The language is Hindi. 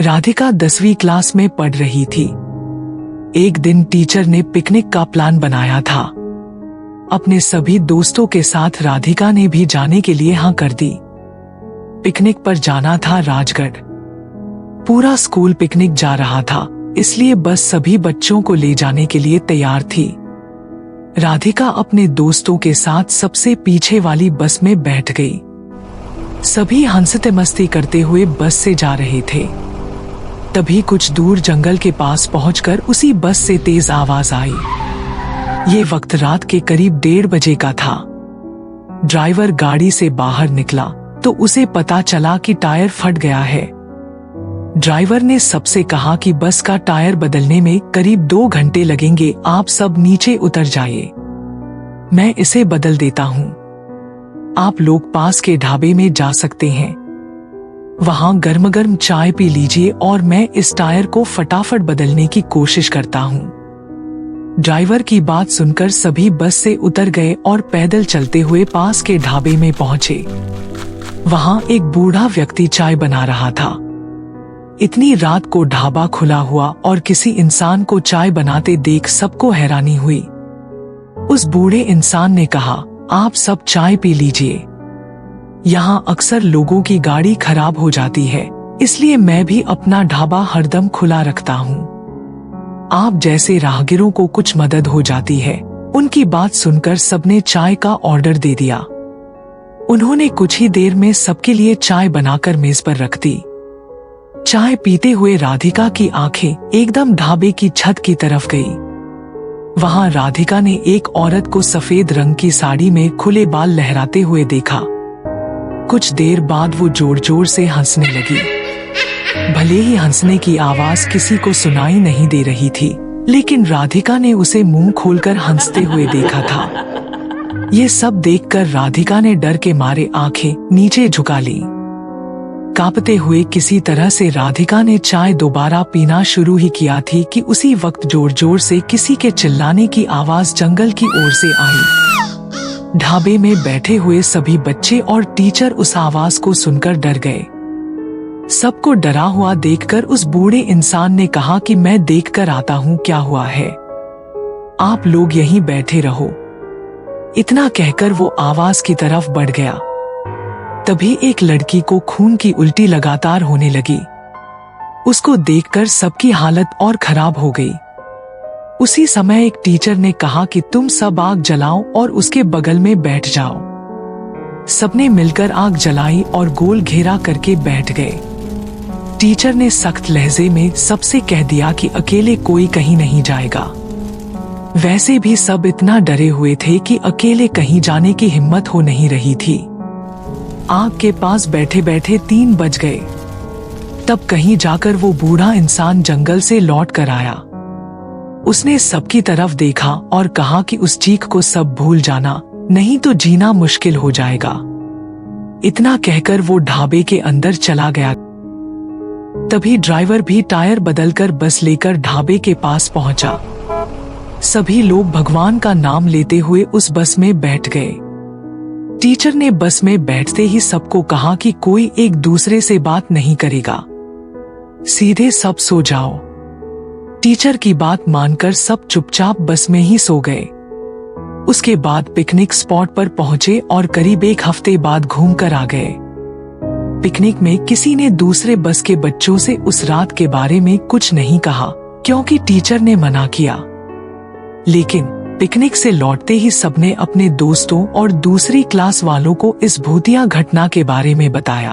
राधिका 10वीं क्लास में पढ़ रही थी। एक दिन टीचर ने पिकनिक का प्लान बनाया था। अपने सभी दोस्तों के साथ राधिका ने भी जाने के लिए हाँ कर दी। पिकनिक पर जाना था राजगढ़। पूरा स्कूल पिकनिक जा रहा था, इसलिए बस सभी बच्चों को ले जाने के लिए तैयार थी। राधिका अपने दोस्तों के साथ सबसे पीछे वाली बस में बैठ गई। सभी हंसते मस्ती करते हुए बस से जा रहे थे। तभी कुछ दूर जंगल के पास पहुंचकर उसी बस से तेज आवाज आई। ये वक्त रात के करीब 1:30 बजे का था। ड्राइवर गाड़ी से बाहर निकला तो उसे पता चला कि टायर फट गया है। ड्राइवर ने सबसे कहा कि बस का टायर बदलने में करीब 2 घंटे लगेंगे, आप सब नीचे उतर जाइए, मैं इसे बदल देता हूँ। आप लोग पास के ढाबे में जा सकते हैं, वहां गर्म गर्म चाय पी लीजिए और मैं इस टायर को फटाफट बदलने की कोशिश करता हूँ। ड्राइवर की बात सुनकर सभी बस से उतर गए और पैदल चलते हुए पास के ढाबे में पहुंचे। वहां एक बूढ़ा व्यक्ति चाय बना रहा था। इतनी रात को ढाबा खुला हुआ और किसी इंसान को चाय बनाते देख सबको हैरानी हुई। उस बूढ़े इंसान ने कहा, आप सब चाय पी लीजिए, यहाँ अक्सर लोगों की गाड़ी खराब हो जाती है, इसलिए मैं भी अपना ढाबा हरदम खुला रखता हूँ। आप जैसे राहगीरों को कुछ मदद हो जाती है। उनकी बात सुनकर सबने चाय का ऑर्डर दे दिया। उन्होंने कुछ ही देर में सबके लिए चाय बनाकर मेज पर रख दी। चाय पीते हुए राधिका की आंखें एकदम ढाबे की छत की तरफ गई। वहां राधिका ने एक औरत को सफेद रंग की साड़ी में खुले बाल लहराते हुए देखा। कुछ देर बाद वो जोर जोर से हंसने लगी। भले ही हंसने की आवाज किसी को सुनाई नहीं दे रही थी, लेकिन राधिका ने उसे मुंह खोलकर हंसते हुए देखा था। ये सब देखकर राधिका ने डर के मारे आंखें नीचे झुका ली। कांपते हुए किसी तरह से राधिका ने चाय दोबारा पीना शुरू ही किया थी कि उसी वक्त जोर जोर से किसी के चिल्लाने की आवाज जंगल की ओर से आई। ढाबे में बैठे हुए सभी बच्चे और टीचर उस आवाज को सुनकर डर गए। सबको डरा हुआ देखकर उस बूढ़े इंसान ने कहा कि मैं देखकर आता हूँ क्या हुआ है, आप लोग यहीं बैठे रहो। इतना कहकर वो आवाज की तरफ बढ़ गया। तभी एक लड़की को खून की उल्टी लगातार होने लगी। उसको देखकर सबकी हालत और खराब हो गई। उसी समय एक टीचर ने कहा कि तुम सब आग जलाओ और उसके बगल में बैठ जाओ। सबने मिलकर आग जलाई और गोल घेरा करके बैठ गए। टीचर ने सख्त लहजे में सबसे कह दिया कि अकेले कोई कहीं नहीं जाएगा। वैसे भी सब इतना डरे हुए थे कि अकेले कहीं जाने की हिम्मत हो नहीं रही थी। आग के पास बैठे बैठे 3 बज गए। तब कहीं जाकर वो बूढ़ा इंसान जंगल से लौट कर आया। उसने सबकी तरफ देखा और कहा कि उस चीख को सब भूल जाना, नहीं तो जीना मुश्किल हो जाएगा। इतना कहकर वो ढाबे के अंदर चला गया। तभी ड्राइवर भी टायर बदलकर बस लेकर ढाबे के पास पहुंचा। सभी लोग भगवान का नाम लेते हुए उस बस में बैठ गए। टीचर ने बस में बैठते ही सबको कहा कि कोई एक दूसरे से बात नहीं करेगा, सीधे सब सो जाओ। टीचर की बात मानकर सब चुपचाप बस में ही सो गए। उसके बाद पिकनिक स्पॉट पर पहुंचे और करीब 1 हफ्ते बाद घूम कर आ गए। पिकनिक में किसी ने दूसरे बस के बच्चों से उस रात के बारे में कुछ नहीं कहा, क्योंकि टीचर ने मना किया। लेकिन पिकनिक से लौटते ही सबने अपने दोस्तों और दूसरी क्लास वालों को इस भूतिया घटना के बारे में बताया।